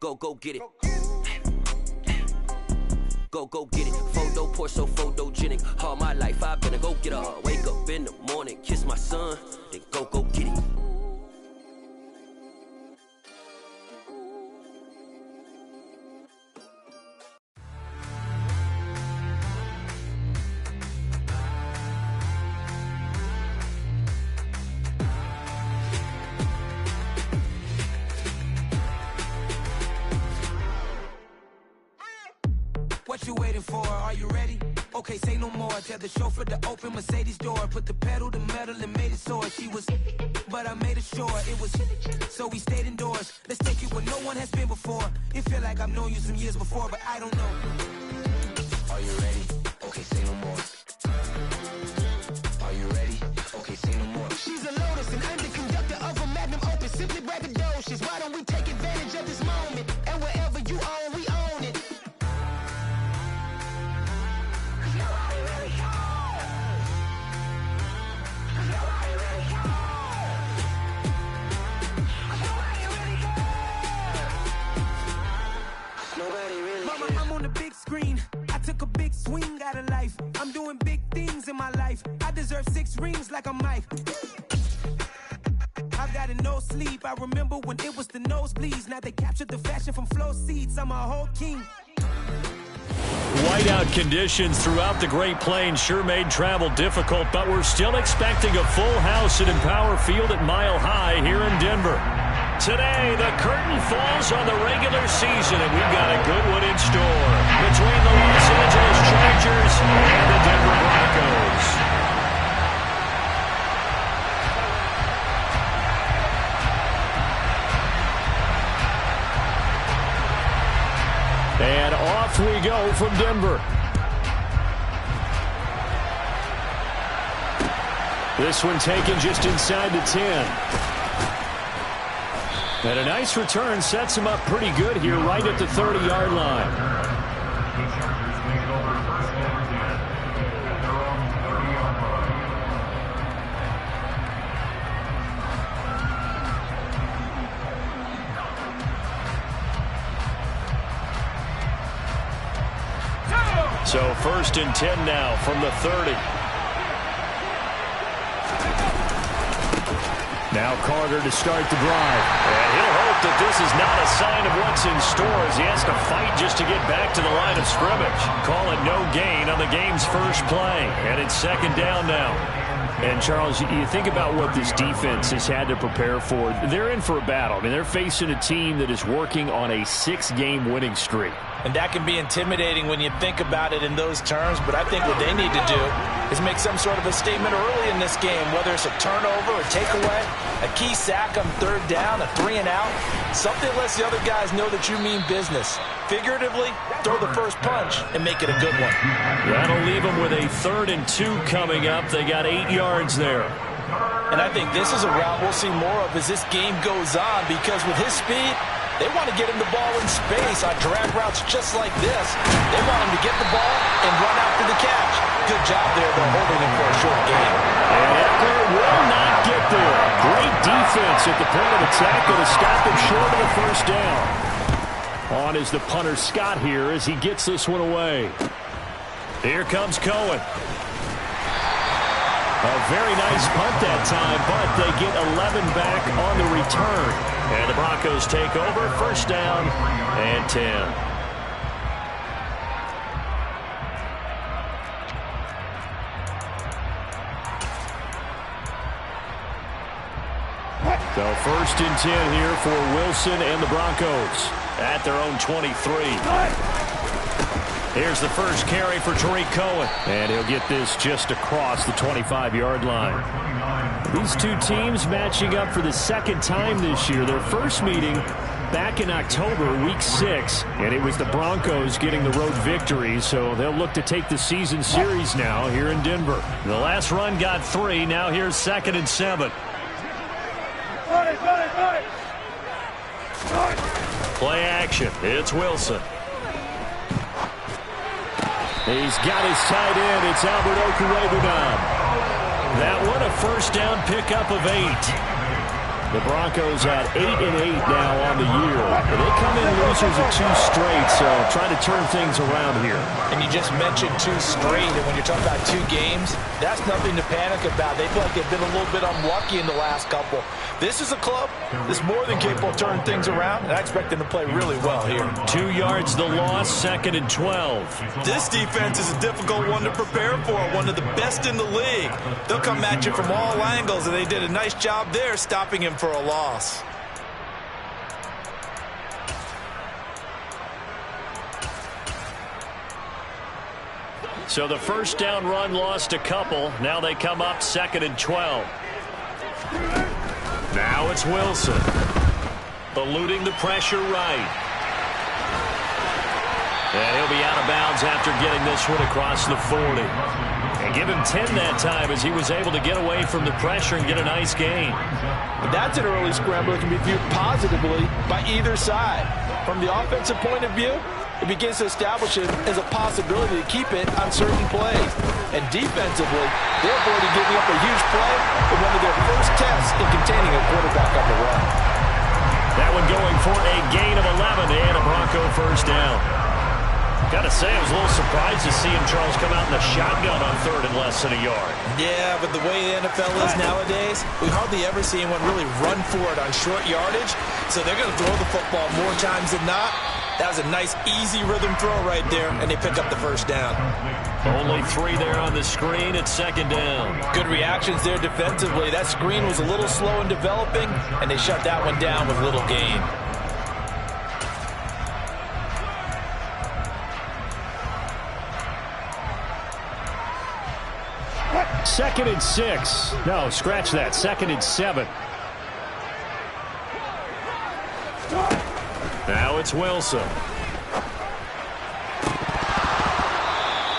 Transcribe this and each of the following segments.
Go get it. Go get it. Photo poor, so photogenic. All my life I've been a go getter. Wake up in the morning, kiss my son, then go get it. What you waiting for? Are you ready? Okay, say no more. Tell the chauffeur to open Mercedes door. Put the pedal to metal and made it soar. She was, but I made it sure it was. So we stayed indoors. Let's take it where no one has been before. It feel like I've known you some years before, but I don't know. Are you ready? Okay, say no more. Are you ready? Okay, say no more. She's a Lotus and I'm the conductor of a Magnum Opus. Simply braggadocious. Why don't we take advantage of this moment? And wherever you own, we own it. Mama, I'm on the big screen. I took a big swing out of life. I'm doing big things in my life. I deserve 6 rings like I'm Mike. I've gotten no sleep. I remember when it was the nosebleeds. Now they captured the fashion from flow seats. I'm a whole king. Whiteout conditions throughout the Great Plains sure made travel difficult, but we're still expecting a full house at Empower Field at Mile High here in Denver. Today, the curtain falls on the regular season, and we've got a good one in store between the Los Angeles Chargers and the Denver Broncos. And off we go from Denver. This one taken just inside the 10. And a nice return sets him up pretty good here right at the 30-yard line. So 1st and 10 now from the 30. Now Carter to start the drive. And he'll hope that this is not a sign of what's in store as he has to fight just to get back to the line of scrimmage. Call it no gain on the game's first play. And it's 2nd down now. And, Charles, you think about what this defense has had to prepare for. They're in for a battle. I mean, they're facing a team that is working on a 6-game winning streak. And that can be intimidating when you think about it in those terms. But I think what they need to do is make some sort of a statement early in this game, whether it's a turnover, a takeaway, a key sack on 3rd down, a 3-and-out. Something that lets the other guys know that you mean business. Figuratively, throw the first punch and make it a good one. That'll leave them with a 3rd and 2 coming up. They got 8 yards there. And I think this is a route we'll see more of as this game goes on, because with his speed, they want to get him the ball in space on drag routes just like this. They want him to get the ball and run after the catch. Good job there, though, holding him for a short game. And Eckler will not get there. Great defense at the point of attack to stop him short of the 1st down. On is the punter Scott here as he gets this one away. Here comes Cohen. A very nice punt that time, but they get 11 back on the return. And the Broncos take over, 1st down and 10. So 1st and 10 here for Wilson and the Broncos at their own 23. Here's the first carry for Tariq Cohen. And he'll get this just across the 25-yard line. These two teams matching up for the 2nd time this year. Their first meeting back in October, week 6. And it was the Broncos getting the road victory. So they'll look to take the season series now here in Denver. The last run got 3. Now here's 2nd and 7. Play action. It's Wilson. He's got his tight end. It's Albert Okwuegbunam. That one a 1st down pickup of 8. The Broncos at 8-8 now on the year. Well, they come in losers of 2 straight, so trying to turn things around here. And you just mentioned 2 straight, and when you're talking about 2 games, that's nothing to panic about. They feel like they've been a little bit unlucky in the last couple. This is a club that's more than capable of turning things around, and I expect them to play really well here. 2 yards the loss, 2nd and 12. This defense is a difficult one to prepare for, one of the best in the league. They'll come at you from all angles, and they did a nice job there stopping him for a loss. So the first down run lost a couple. Now they come up 2nd and 12. Now it's Wilson. Eluding the pressure right. And he'll be out of bounds after getting this one across the 40. And give him 10 that time as he was able to get away from the pressure and get a nice gain. That's an early scramble that can be viewed positively by either side. From the offensive point of view, it begins to establish it as a possibility to keep it on certain plays. And defensively, they avoided giving up a huge play in one of their first tests in containing a quarterback on the run. That one going for a gain of 11 and a Bronco first down. Got to say, I was a little surprised to see him, Charles, come out in the shotgun on 3rd and less than a yard. Yeah, but the way the NFL is nowadays, we hardly ever see anyone really run for it on short yardage. So they're going to throw the football more times than not. That was a nice, easy rhythm throw right there, and they pick up the first down. Only 3 there on the screen at 2nd down. Good reactions there defensively. That screen was a little slow in developing, and they shut that one down with little gain. Second and 6. No, scratch that. 2nd and 7. Now it's Wilson.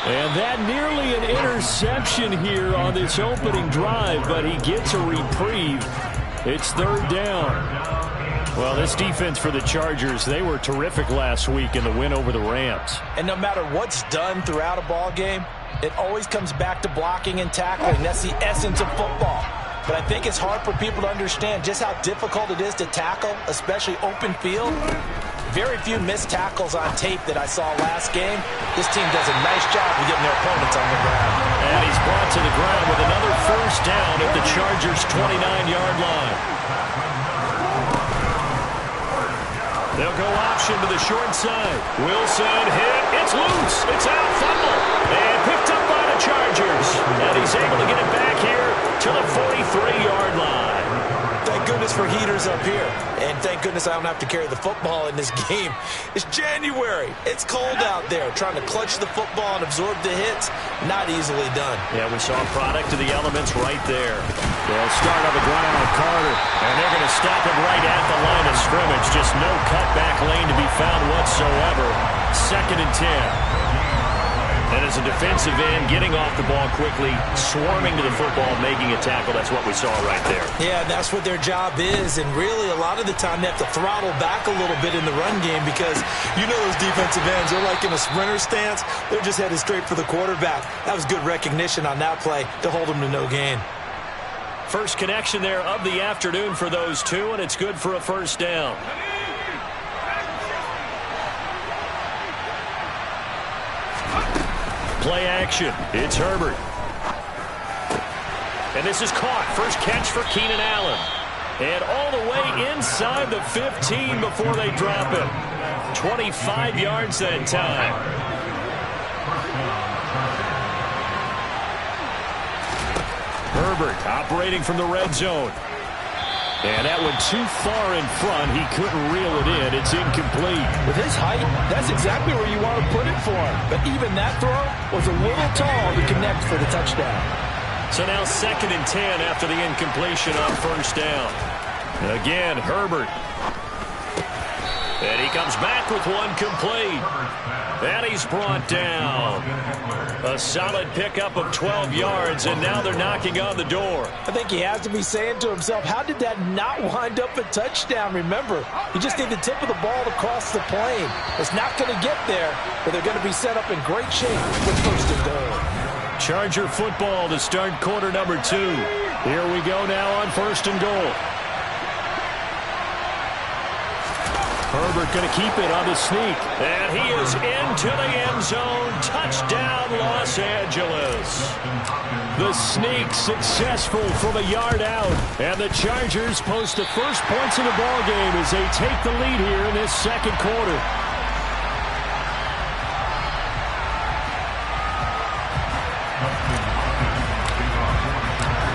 And that nearly an interception here on this opening drive, but he gets a reprieve. It's 3rd down. Well, this defense for the Chargers, they were terrific last week in the win over the Rams. And no matter what's done throughout a ball game, it always comes back to blocking and tackling. That's the essence of football. But I think it's hard for people to understand just how difficult it is to tackle, especially open field. Very few missed tackles on tape that I saw last game. This team does a nice job of getting their opponents on the ground. And he's brought to the ground with another first down at the Chargers' 29-yard line. They'll go option to the short side. Wilson hit. It's loose. It's out. Fumble. And picked up by the Chargers. And he's able to get it back here to the 43-yard line. Thank goodness for heaters up here. And thank goodness I don't have to carry the football in this game. It's January. It's cold out there. Trying to clutch the football and absorb the hits, not easily done. Yeah, we saw a product of the elements right there. They'll start on the ground on Carter. And they're going to stop him right at the line of scrimmage. Just no cutback lane to be found whatsoever. 2nd and 10. And as a defensive end, getting off the ball quickly, swarming to the football, making a tackle, that's what we saw right there. Yeah, that's what their job is. And really, a lot of the time, they have to throttle back a little bit in the run game because you know those defensive ends, they're like in a sprinter stance. They're just headed straight for the quarterback. That was good recognition on that play to hold them to no gain. First connection there of the afternoon for those two, and it's good for a first down. Play action. It's Herbert. And this is caught. First catch for Keenan Allen. And all the way inside the 15 before they drop him. 25 yards that time. Herbert operating from the red zone. And that one too far in front. He couldn't reel it in. It's incomplete. With his height, that's exactly where you want to put it for him. But even that throw was a little tall to connect for the touchdown. So now 2nd and 10 after the incompletion on first down. Again, Herbert. And he comes back with one complete. And he's brought down. A solid pickup of 12 yards, and now they're knocking on the door. I think he has to be saying to himself, how did that not wind up a touchdown? Remember, you just need the tip of the ball to cross the plane. It's not going to get there, but they're going to be set up in great shape with first and goal. Charger football to start quarter number 2. Here we go now on first and goal. Herbert going to keep it on the sneak. And he is into the end zone. Touchdown, Los Angeles. The sneak successful from a yard out. And the Chargers post the first points of the ball game as they take the lead here in this second quarter.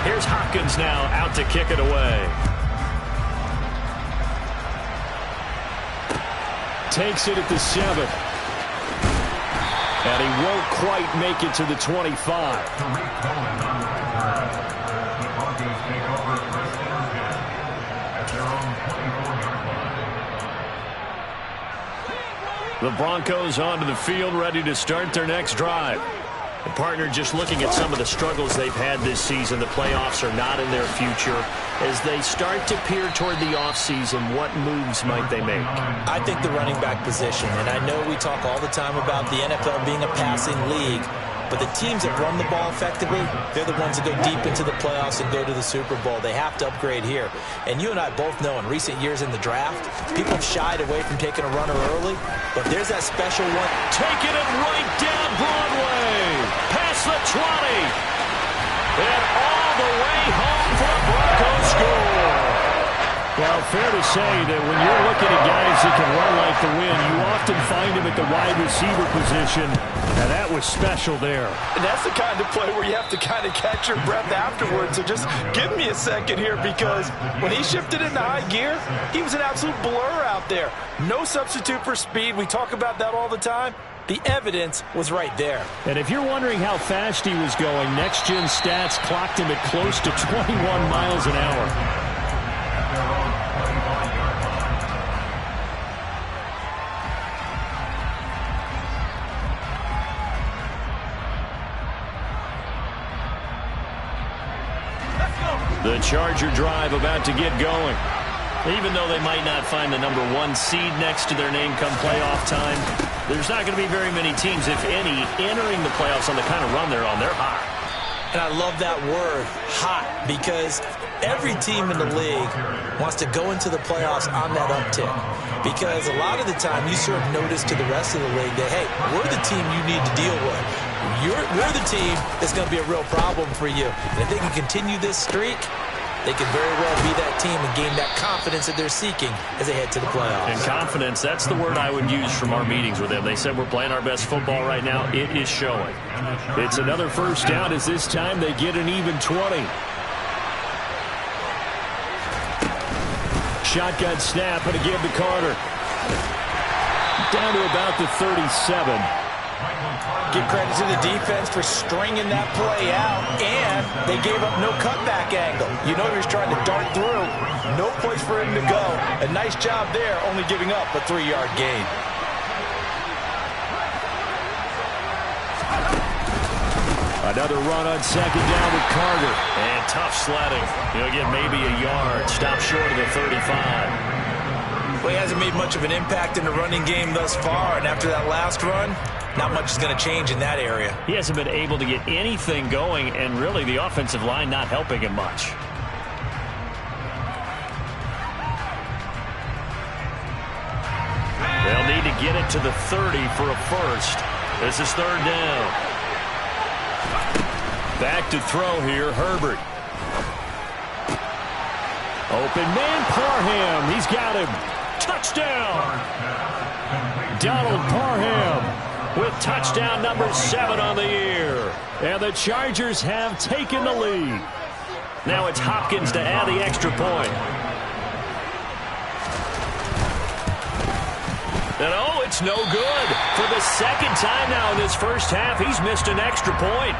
Here's Hopkins now out to kick it away. Takes it at the 7. And he won't quite make it to the 25. The Broncos onto the field, ready to start their next drive. The partner just looking at some of the struggles they've had this season. The playoffs are not in their future. As they start to peer toward the offseason, what moves might they make? I think the running back position, and I know we talk all the time about the NFL being a passing league, but the teams that run the ball effectively, they're the ones that go deep into the playoffs and go to the Super Bowl. They have to upgrade here. And you and I both know in recent years in the draft, people have shied away from taking a runner early, but there's that special one. Taking it right down Broadway. Past the 20. And all the way home for a Broncos score. Well, fair to say that when you're looking at guys that can run like the wind, you often find them at the wide receiver position, and that was special there. And that's the kind of play where you have to kind of catch your breath afterwards. So just give me a second here, because when he shifted into high gear, he was an absolute blur out there. No substitute for speed. We talk about that all the time. The evidence was right there. And if you're wondering how fast he was going, Next Gen Stats clocked him at close to 21 miles an hour. The Charger drive about to get going. Even though they might not find the number 1 seed next to their name come playoff time, there's not going to be very many teams, if any, entering the playoffs on the kind of run they're on. They're hot. And I love that word, hot, because every team in the league wants to go into the playoffs on that uptick. Because a lot of the time you serve notice to the rest of the league that, hey, we're the team you need to deal with. We're the team that's going to be a real problem for you. And if they can continue this streak, they can very well be that team and gain that confidence that they're seeking as they head to the playoffs. And confidence, that's the word I would use from our meetings with them. They said we're playing our best football right now. It is showing. It's another first down as this time they get an even 20. Shotgun snap and again to Carter. Down to about the 37. Give credit to the defense for stringing that play out, and they gave up no cutback angle. You know he was trying to dart through. No place for him to go. A nice job there, only giving up a 3-yard gain. Another run on second down with Carter. And tough sledding. He'll get maybe a yard. Stop short of the 35. Well, he hasn't made much of an impact in the running game thus far, and after that last run, not much is going to change in that area. He hasn't been able to get anything going, and really the offensive line not helping him much. They'll need to get it to the 30 for a first. This is third down. Back to throw here, Herbert. Open man, Parham. He's got him. Touchdown. Donald Parham with touchdown number 7 on the year. And the Chargers have taken the lead. Now it's Hopkins to add the extra point. And oh, it's no good. For the second time now in this first half, he's missed an extra point.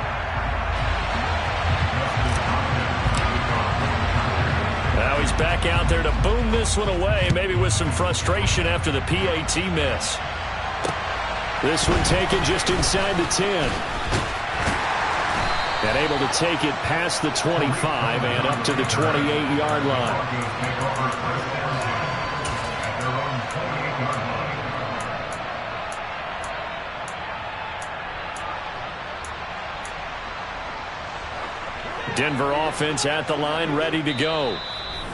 Now he's back out there to boom this one away, maybe with some frustration after the PAT miss. This one taken just inside the 10. And able to take it past the 25 and up to the 28-yard line. Denver offense at the line, ready to go.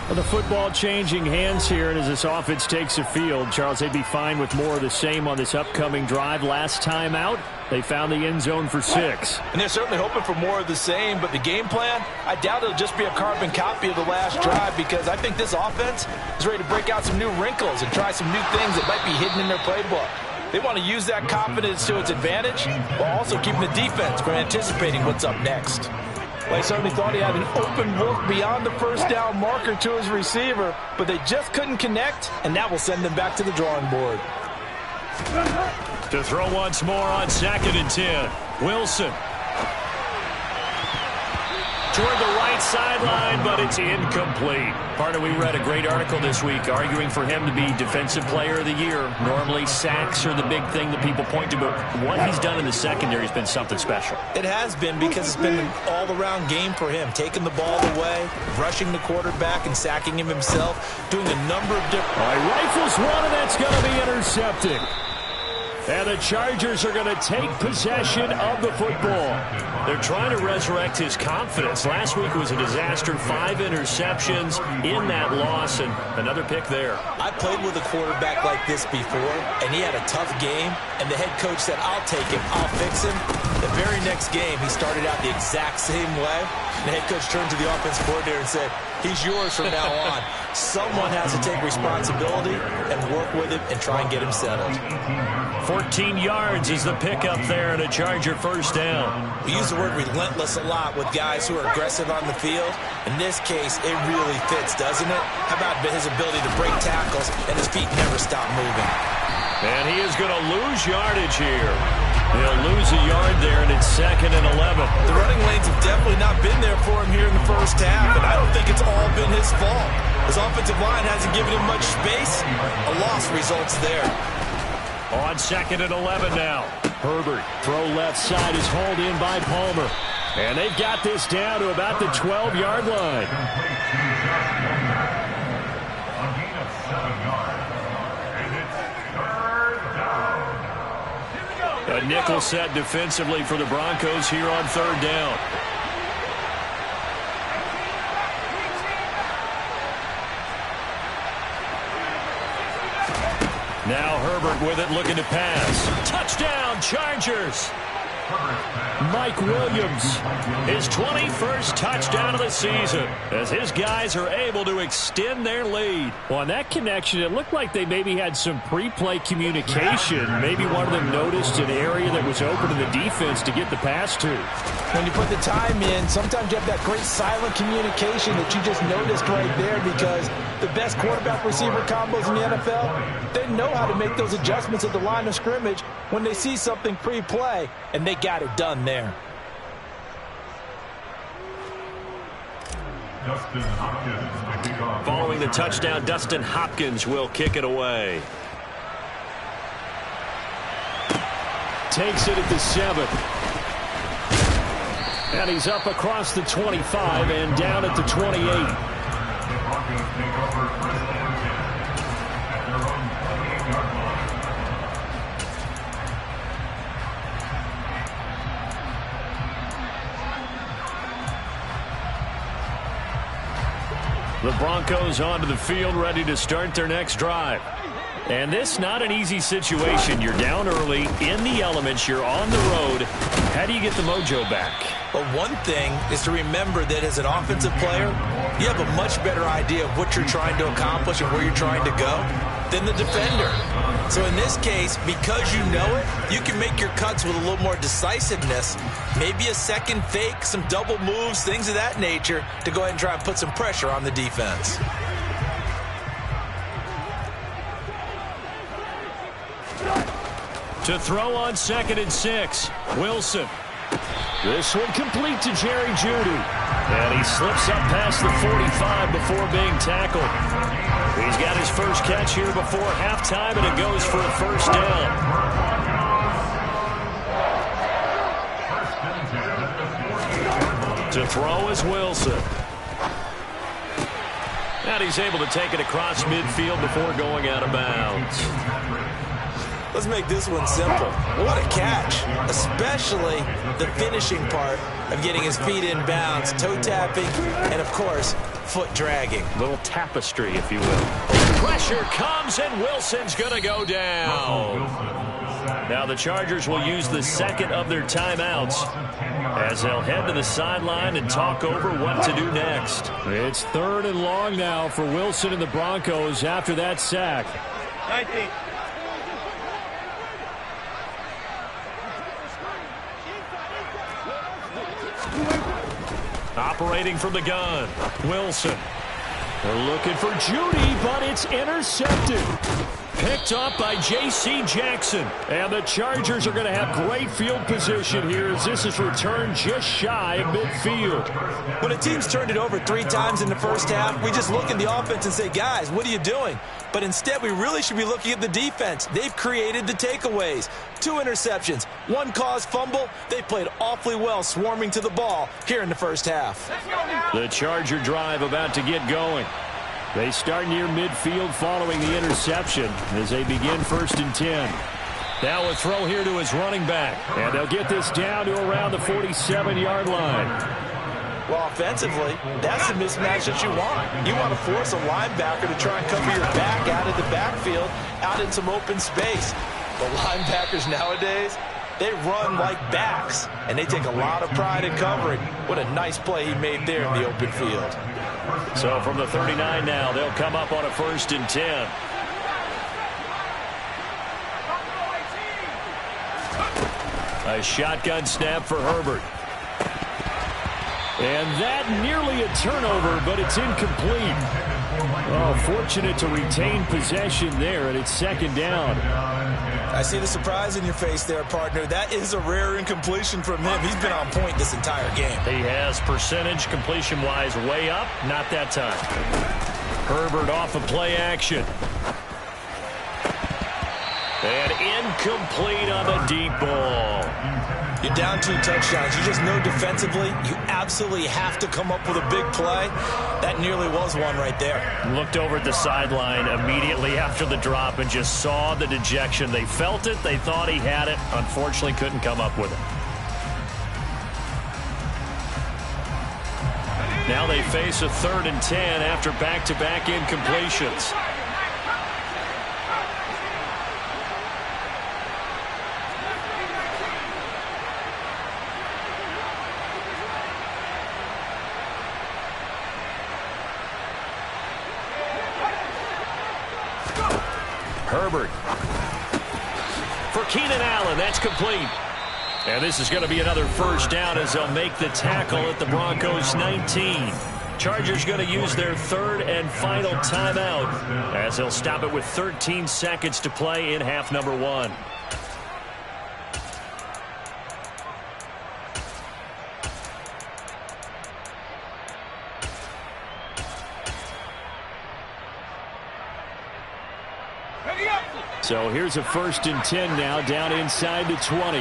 Well, the football changing hands here, and as this offense takes the field, Charles, they'd be fine with more of the same on this upcoming drive. Last time out, they found the end zone for 6. And they're certainly hoping for more of the same, but the game plan, I doubt it'll just be a carbon copy of the last drive, because I think this offense is ready to break out some new wrinkles and try some new things that might be hidden in their playbook. They want to use that confidence to its advantage while also keeping the defense from anticipating what's up next. Well, he certainly thought he had an open look beyond the first down marker to his receiver, but they just couldn't connect, and that will send them back to the drawing board. To throw once more on 2nd and 10. Wilson. Toward the right sideline, but it's incomplete. Partner, we read a great article this week arguing for him to be Defensive Player of the Year. Normally, sacks are the big thing that people point to, but what he's done in the secondary has been something special. It has been, because it's been an all-around game for him, taking the ball away, rushing the quarterback, and sacking him himself, doing a number of different... All right, rifles one, and that's going to be intercepted. And the Chargers are going to take possession of the football. They're trying to resurrect his confidence. Last week was a disaster. 5 interceptions in that loss, and another pick there. I played with a quarterback like this before, and he had a tough game, and the head coach said, I'll take him, I'll fix him. The very next game, he started out the exact same way. The head coach turned to the offensive coordinator and said, he's yours from now on. Someone has to take responsibility and work with him and try and get him settled. 14 yards is the pickup there, and a Charger first down. We use the word relentless a lot with guys who are aggressive on the field. In this case, it really fits, doesn't it? How about his ability to break tackles and his feet never stop moving? And he is going to lose yardage here. He'll lose a yard there, and it's 2nd and 11. The running lanes have definitely not been there for him here in the first half, and I don't think it's all been his fault. His offensive line hasn't given him much space. A loss results there. On 2nd and 11 now. Herbert, throw left side, is hauled in by Palmer. And they've got this down to about the 12-yard line. A nickel set defensively for the Broncos here on 3rd down. Now Herbert with it, looking to pass. Touchdown, Chargers! Mike Williams, his 21st touchdown of the season, as his guys are able to extend their lead. Well, on that connection, it looked like they maybe had some pre-play communication. Maybe one of them noticed an area that was open to the defense to get the pass to. When you put the time in, sometimes you have that great silent communication that you just noticed right there, because the best quarterback-receiver combos in the NFL, they know how to make those adjustments at the line of scrimmage when they see something pre-play, and they got it done there. Following the touchdown, Dustin Hopkins will kick it away. Takes it at the 7. And he's up across the 25 and down at the 28. The Broncos onto the field, ready to start their next drive. And this not an easy situation. You're down early, in the elements, you're on the road. How do you get the mojo back? Well, one thing is to remember that as an offensive player, you have a much better idea of what you're trying to accomplish and where you're trying to go than the defender. So in this case, because you know it, you can make your cuts with a little more decisiveness, maybe a second fake, some double moves, things of that nature, to go ahead and try and put some pressure on the defense. To throw on 2nd and 6, Wilson. This one complete to Jerry Jeudy. And he slips up past the 45 before being tackled. He's got his first catch here before halftime, and it goes for a first down. To throw is Wilson. And he's able to take it across midfield before going out of bounds. Let's make this one simple. What a catch, especially the finishing part of getting his feet in bounds, toe tapping, and of course, foot dragging. Little tapestry, if you will. Pressure comes, and Wilson's going to go down. Now the Chargers will use the second of their timeouts as they'll head to the sideline and talk over what to do next. It's 3rd and long now for Wilson and the Broncos after that sack. 19. Operating from the gun, Wilson. They're looking for Judy, but it's intercepted. Picked up by J.C. Jackson. And the Chargers are going to have great field position here as this is returned just shy of midfield. When a team's turned it over 3 times in the first half, we just look at the offense and say, guys, what are you doing? But instead, we really should be looking at the defense. They've created the takeaways. 2 interceptions, 1 caused fumble. They played awfully well swarming to the ball here in the first half. The Charger drive about to get going. They start near midfield following the interception as they begin 1st and 10. Now a throw here to his running back. And they'll get this down to around the 47-yard line. Well, offensively, that's the mismatch that you want. You want to force a linebacker to try and cover your back out of the backfield, out in some open space. The linebackers nowadays, they run like backs, and they take a lot of pride in covering. What a nice play he made there in the open field. So from the 39 now, they'll come up on a 1st and 10. A shotgun snap for Herbert. And that nearly a turnover, but it's incomplete. Oh, fortunate to retain possession there, and it's 2nd down. I see the surprise in your face there, partner. That is a rare incompletion from him. He's been on point this entire game. He has percentage completion-wise way up. Not that time. Herbert off of play action. And incomplete on the deep ball. You're down 2 touchdowns. You just know defensively you absolutely have to come up with a big play. That nearly was one right there. Looked over at the sideline immediately after the drop and just saw the dejection. They felt it. They thought he had it. Unfortunately, couldn't come up with it. Now they face a 3rd and 10 after back-to-back incompletions. Herbert for Keenan Allen. That's complete. And this is going to be another 1st down as they'll make the tackle at the Broncos 19. Chargers going to use their 3rd and final timeout as they'll stop it with 13 seconds to play in half number 1. So here's a 1st and 10 now down inside the 20.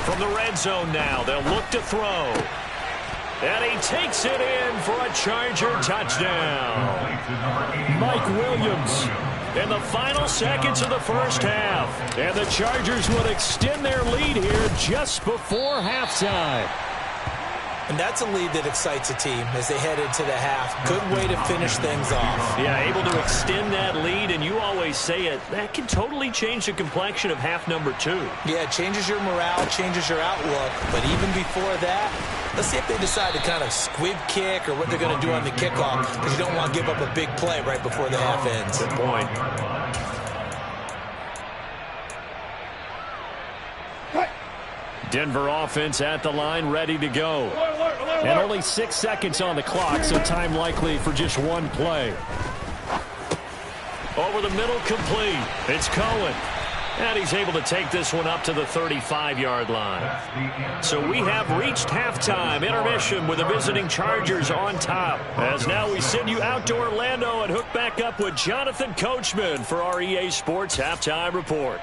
From the red zone now, they'll look to throw. And he takes it in for a Charger touchdown. Mike Williams in the final seconds of the first half. And the Chargers would extend their lead here just before halftime. And that's a lead that excites a team as they head into the half. Good way to finish things off. Yeah, able to extend that lead, and you always say it, that can totally change the complexion of half number 2. Yeah, it changes your morale, changes your outlook. But even before that, let's see if they decide to kind of squib kick or what they're going to do on the kickoff, because you don't want to give up a big play right before the half ends. Good point. Denver offense at the line, ready to go. And only 6 seconds on the clock, so time likely for just 1 play. Over the middle, complete. It's Cohen. And he's able to take this one up to the 35-yard line. So we have reached halftime. Intermission with the visiting Chargers on top. As now we send you out to Orlando and hook back up with Jonathan Coachman for our EA Sports Halftime Report.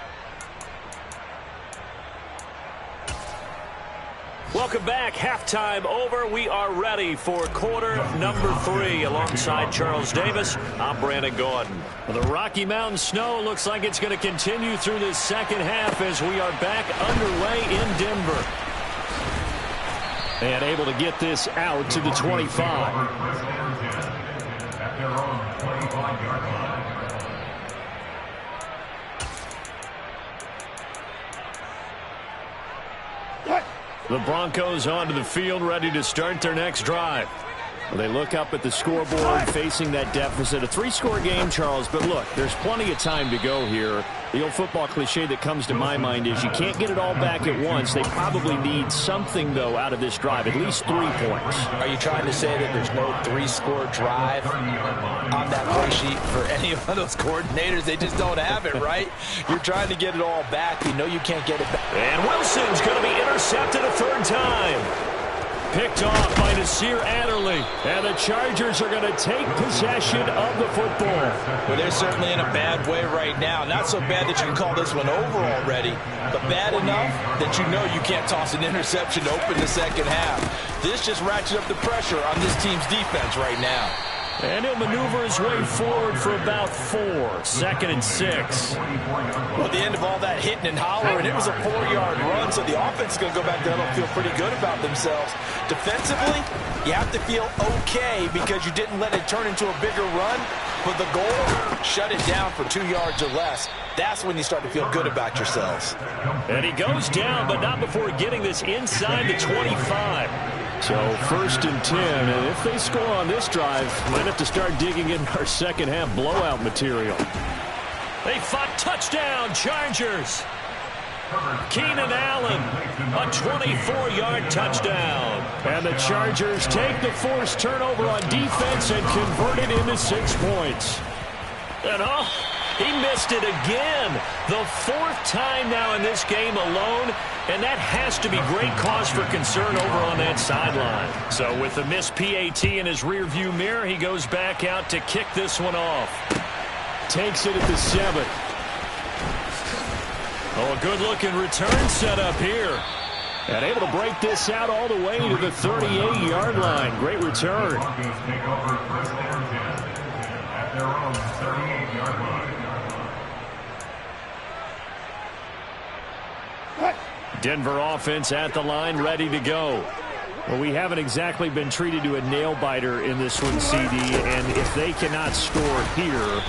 Welcome back. Halftime over. We are ready for quarter number 3. Alongside Charles Davis, I'm Brandon Gordon. The Rocky Mountain snow looks like it's going to continue through this second half as we are back underway in Denver. And able to get this out to the 25. The Broncos onto the field, ready to start their next drive. Well, they look up at the scoreboard, facing that deficit. A 3-score game, Charles, but look, there's plenty of time to go here. The old football cliche that comes to my mind is you can't get it all back at once. They probably need something, though, out of this drive, at least 3 points. Are you trying to say that there's no 3-score drive on that play sheet for any of those coordinators? They just don't have it, right? You're trying to get it all back. You know you can't get it back. And Wilson's going to be intercepted a 3rd time. Picked off by Nasir Adderley. And the Chargers are going to take possession of the football. Well, they're certainly in a bad way right now. Not so bad that you can call this one over already, but bad enough that you know you can't toss an interception to open the second half. This just ratchets up the pressure on this team's defense right now. And he'll maneuver his way forward for about 4. 2nd and 6. Well, at the end of all that hitting and hollering, it was a 4-yard run, so the offense is going to go back there and feel pretty good about themselves. Defensively, you have to feel okay because you didn't let it turn into a bigger run, but the goal, shut it down for 2 yards or less. That's when you start to feel good about yourselves. And he goes down, but not before getting this inside the 25. So 1st and 10, and if they score on this drive, might have to start digging in our second half blowout material. They fought touchdown, Chargers. Keenan Allen, a 24-yard touchdown. And the Chargers take the forced turnover on defense and convert it into 6 points. And he missed it again. The 4th time now in this game alone, and that has to be great cause for concern over on that sideline. So with the missed PAT in his rearview mirror, he goes back out to kick this one off. Takes it at the 7. Oh, a good-looking return set up here. And able to break this out all the way to the 38-yard line. Great return. Denver offense at the line, ready to go. Well, we haven't exactly been treated to a nail-biter in this one, CD, and if they cannot score here,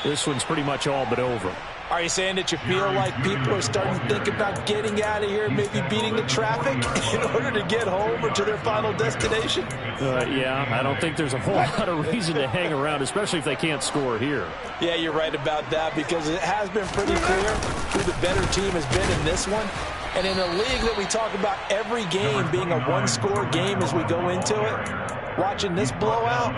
this one's pretty much all but over. Are you saying that you feel like people are starting to think about getting out of here, maybe beating the traffic in order to get home or to their final destination? Yeah, I don't think there's a whole lot of reason to hang around, especially if they can't score here. Yeah, you're right about that because it has been pretty clear who the better team has been in this one. And in a league that we talk about every game being a 1-score game as we go into it, watching this blowout,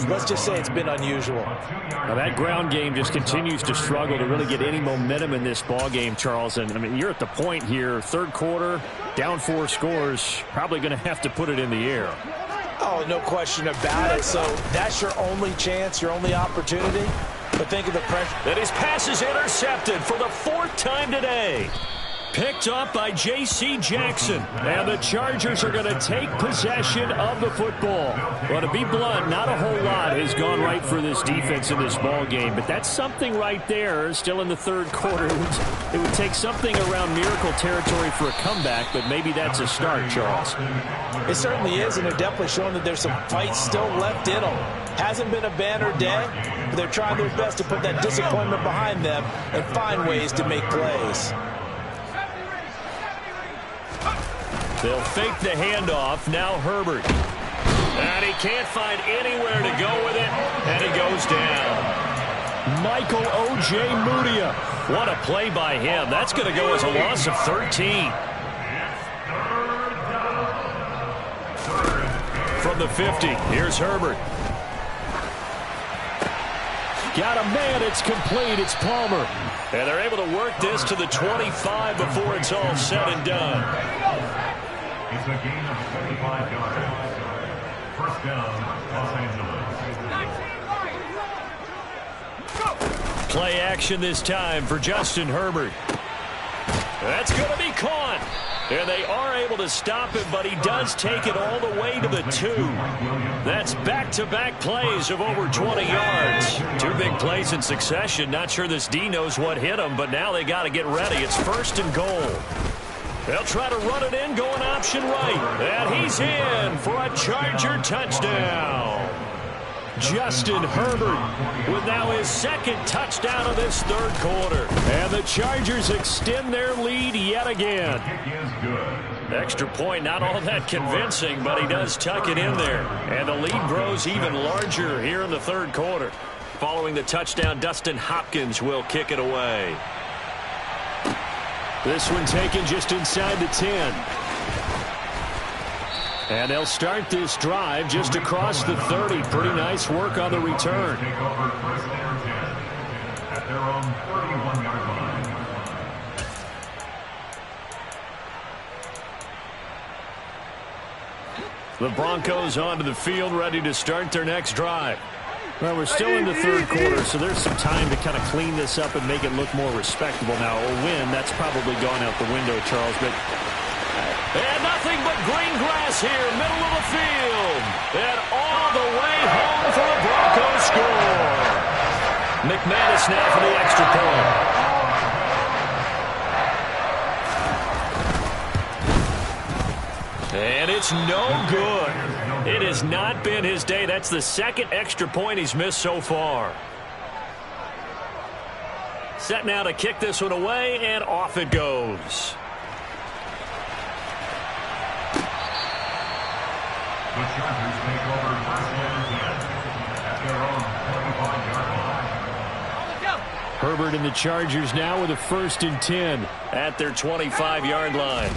let's just say it's been unusual. Now that ground game just continues to struggle to really get any momentum in this ball game, Charles. And I mean, you're at the point here, 3rd quarter, down 4 scores, probably going to have to put it in the air. Oh, no question about it. So that's your only chance, your only opportunity. But think of the pressure. And his pass is intercepted for the 4th time today. Picked up by J.C. Jackson. And the Chargers are going to take possession of the football. Well, to be blunt, not a whole lot has gone right for this defense in this ball game. But that's something right there. Still in the 3rd quarter. It would take something around miracle territory for a comeback, but maybe that's a start, Charles. It certainly is, and they're definitely showing that there's some fight still left in them. Hasn't been a banner day, but they're trying their best to put that disappointment behind them and find ways to make plays. They'll fake the handoff. Now Herbert. And he can't find anywhere to go with it. And he goes down. Michael O.J. Mudia. What a play by him. That's going to go as a loss of 13. From the 50, here's Herbert. Got a man. It's complete. It's Palmer. And they're able to work this to the 25 before it's all said and done. It's a gain of 25 yards. 1st down, Los Angeles. Play action this time for Justin Herbert. That's going to be caught. And they are able to stop him, but he does take it all the way to the 2. That's back-to-back plays of over 20 yards. 2 big plays in succession. Not sure this D knows what hit him, but now they got to get ready. It's 1st and goal. They'll try to run it in, going option right. And he's in for a Charger touchdown. Justin Herbert with now his second touchdown of this third quarter. And the Chargers extend their lead yet again. Extra point, not all that convincing, but he does tuck it in there. And the lead grows even larger here in the third quarter. Following the touchdown, Dustin Hopkins will kick it away. This one taken just inside the 10. And they'll start this drive just across the 30. Pretty nice work on the return. Take over first and 10 at their own 31-yard line. The Broncos onto the field, ready to start their next drive. Well, we're still in the third quarter, so there's some time to kind of clean this up and make it look more respectable. Now, a win, that's probably gone out the window, Charles, but... And nothing but green grass here, middle of the field. And all the way home for the Broncos score. McManus now for the extra point. And it's no good. It has not been his day. That's the second extra point he's missed so far. Set now to kick this one away, and off it goes. The Chargers take over first and 10 at their own 25-yard line. Herbert and the Chargers now with a 1st and 10 at their 25-yard line.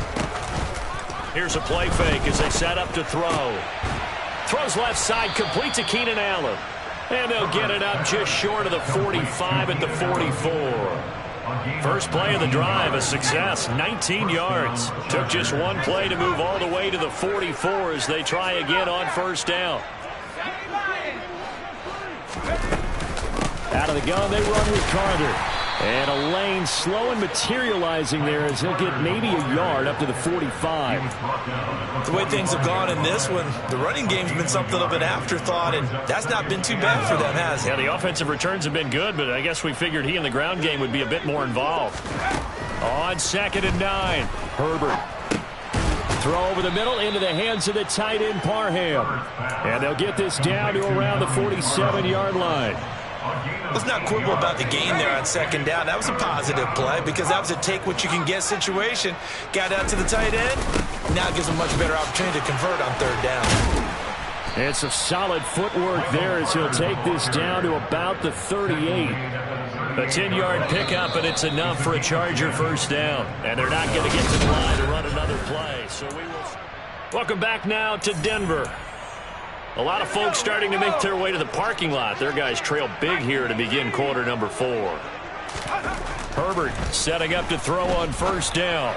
Here's a play fake as they set up to throw. Throws left side, complete to Keenan Allen. And they'll get it up just short of the 45 at the 44. First play of the drive, a success, 19 yards. Took just one play to move all the way to the 44 as they try again on first down. Out of the gun, they run with Carter. And a lane slow and materializing there as he'll get maybe a yard up to the 45. The way things have gone in this one, the running game's been something of an afterthought, and that's not been too bad for them, has it? Yeah, the offensive returns have been good, but I guess we figured he in the ground game would be a bit more involved. On 2nd and 9, Herbert. Throw over the middle into the hands of the tight end, Parham. And they'll get this down to around the 47-yard line. Let's not quibble about the gain there on 2nd down. That was a positive play because that was a take-what-you-can-get situation. Got out to the tight end. Now gives him much better opportunity to convert on 3rd down. It's a solid footwork there as he'll take this down to about the 38. A 10-yard pickup, and it's enough for a Charger first down. And they're not going to get to the line to run another play. So we will. Welcome back now to Denver. A lot of folks starting to make their way to the parking lot. Their guys trail big here to begin quarter number 4. Herbert setting up to throw on first down.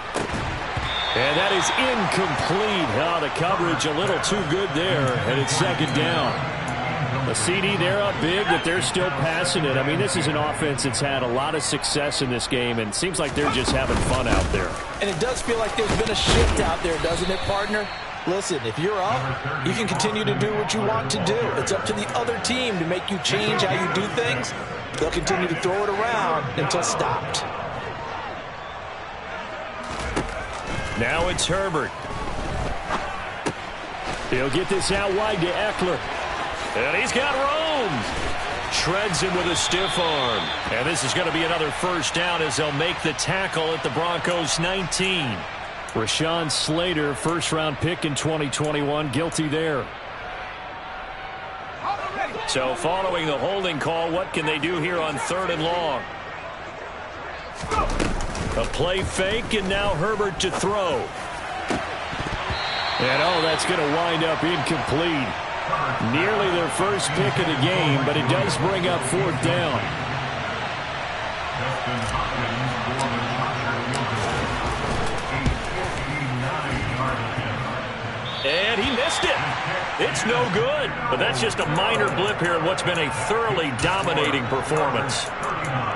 And that is incomplete. Oh, the coverage a little too good there, and it's 2nd down. A CD there up big, but they're still passing it. I mean, this is an offense that's had a lot of success in this game, and it seems like they're just having fun out there. And it does feel like there's been a shift out there, doesn't it, partner? Listen, if you're up, you can continue to do what you want to do. It's up to the other team to make you change how you do things. They'll continue to throw it around until stopped. Now it's Herbert. He'll get this out wide to Eckler. And he's got room. Shreds him with a stiff arm. And this is going to be another first down as they'll make the tackle at the Broncos 19. Rashawn Slater, first-round pick in 2021, guilty there. So following the holding call, what can they do here on 3rd and long? A play fake, and now Herbert to throw. And, oh, that's going to wind up incomplete. Nearly their first pick of the game, but it does bring up 4th down. And he missed it. It's no good. But that's just a minor blip here in what's been a thoroughly dominating performance.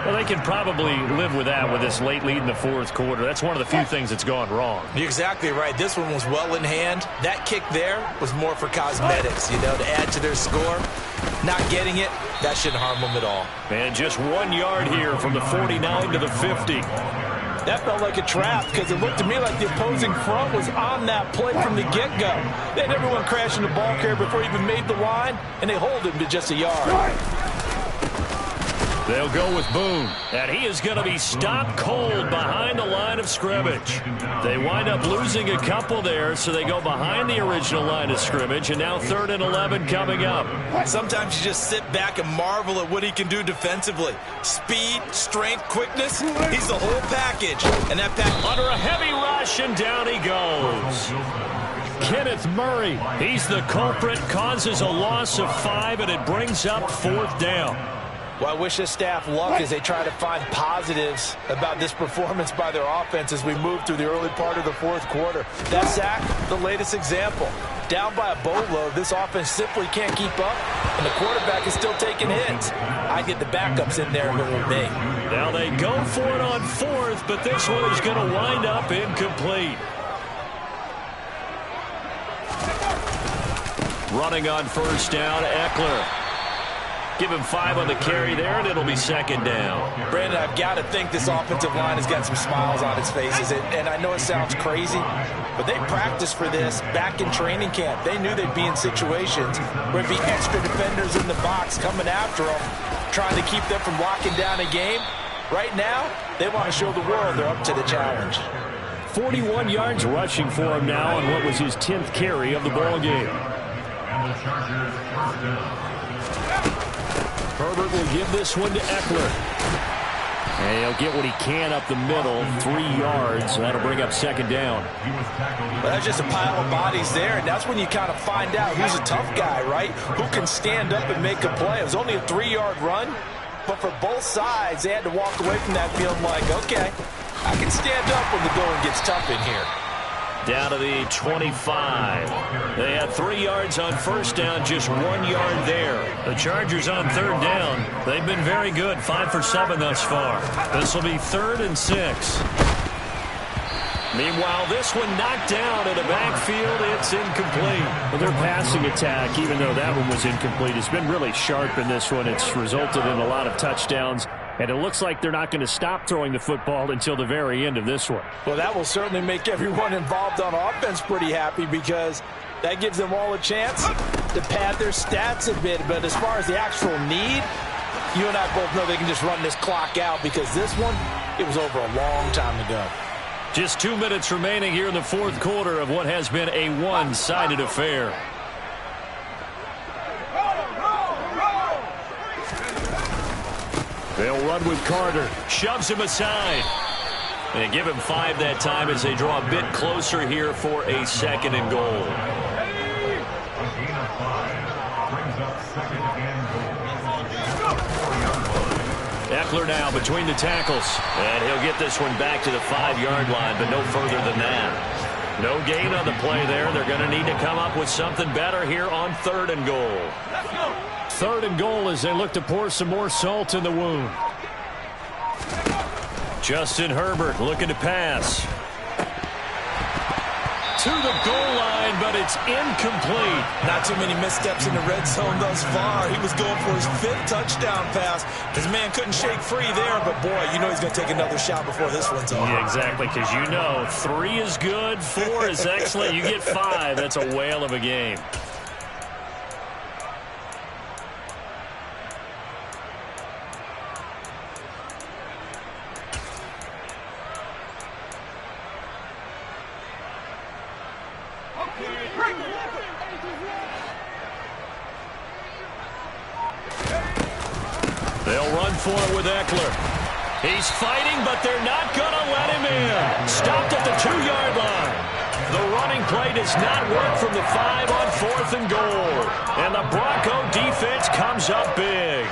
Well, they can probably live with that with this late lead in the 4th quarter. That's one of the few things that's gone wrong. You're exactly right. This one was well in hand. That kick there was more for cosmetics, you know, to add to their score. Not getting it, that shouldn't harm them at all. And just 1 yard here from the 49 to the 50. That felt like a trap because it looked to me like the opposing front was on that play from the get-go. They had everyone crashing the ball carrier before he even made the line, and they hold him to just a yard. They'll go with Boone, and he is going to be stopped cold behind the line of scrimmage. They wind up losing a couple there, so they go behind the original line of scrimmage, and now 3rd and 11 coming up. Sometimes you just sit back and marvel at what he can do defensively. Speed, strength, quickness, he's the whole package. And that under a heavy rush, and down he goes. Kenneth Murray, he's the culprit, causes a loss of 5, and it brings up 4th down. Well, I wish this staff luck as they try to find positives about this performance by their offense as we move through the early part of the 4th quarter. That sack, the latest example. Down by a boatload, this offense simply can't keep up, and the quarterback is still taking hits. I get the backups in there if it were me. Now they go for it on 4th, but this one is going to wind up incomplete. Running on 1st down, Eckler. Give him 5 on the carry there, and it'll be 2nd down. Brandon, I've got to think this offensive line has got some smiles on its faces. And I know it sounds crazy, but they practiced for this back in training camp. They knew they'd be in situations where it'd be extra defenders in the box coming after them, trying to keep them from locking down a game. Right now, they want to show the world they're up to the challenge. 41 yards rushing for him now on what was his 10th carry of the ball game. And the Chargers, 1st down. Herbert will give this one to Eckler. And he'll get what he can up the middle, 3 yards. That'll bring up 2nd down. Well, that's just a pile of bodies there, and that's when you kind of find out who's a tough guy, right? Who can stand up and make a play. It was only a 3-yard run, but for both sides, they had to walk away from that feeling like, okay, I can stand up when the going gets tough in here. Down to the 25. They had 3 yards on 1st down, just 1 yard there. The Chargers on 3rd down. They've been very good, 5 for 7 thus far. This will be 3rd and 6. Meanwhile, this one knocked down in the backfield. It's incomplete. Well, their passing attack, even though that one was incomplete, has been really sharp in this one. It's resulted in a lot of touchdowns. And it looks like they're not going to stop throwing the football until the very end of this one. Well, that will certainly make everyone involved on offense pretty happy because that gives them all a chance to pad their stats a bit. But as far as the actual need, you and I both know they can just run this clock out because this one, it was over a long time ago. Just 2 minutes remaining here in the 4th quarter of what has been a one-sided affair. They'll run with Carter. Shoves him aside. They give him 5 that time as they draw a bit closer here for a 2nd and goal. A gain of 5 brings up 2nd and goal. Eckler now between the tackles. And he'll get this one back to the 5-yard line, but no further than that. No gain on the play there. They're going to need to come up with something better here on 3rd and goal. 3rd and goal as they look to pour some more salt in the wound. Justin Herbert looking to pass. To the goal line, but it's incomplete. Not too many missteps in the red zone thus far. He was going for his 5th touchdown pass. His man couldn't shake free there, but boy, you know he's going to take another shot before this one's over. Yeah, exactly, because you know 3 is good, 4 is excellent. You get 5. That's a whale of a game. They'll run for it with Eckler. He's fighting, but they're not going to let him in. Stopped at the 2-yard line. The running play does not work from the 5 on 4th and goal. And the Bronco defense comes up big.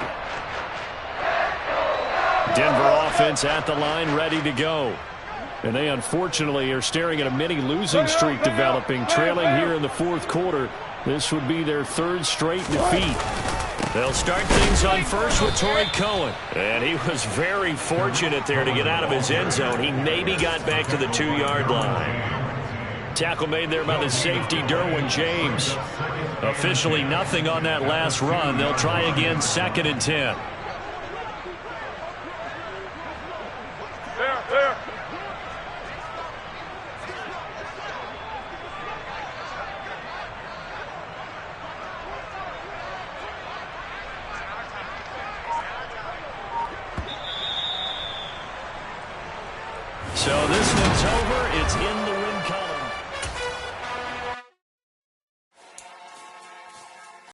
Denver offense at the line, ready to go. And they unfortunately are staring at a mini losing streak developing, trailing here in the 4th quarter. This would be their 3rd straight defeat. They'll start things on first with Torrey Cohen. And he was very fortunate there to get out of his end zone. He maybe got back to the 2-yard line. Tackle made there by the safety, Derwin James. Officially nothing on that last run. They'll try again, 2nd and 10. So this one's over. It's in the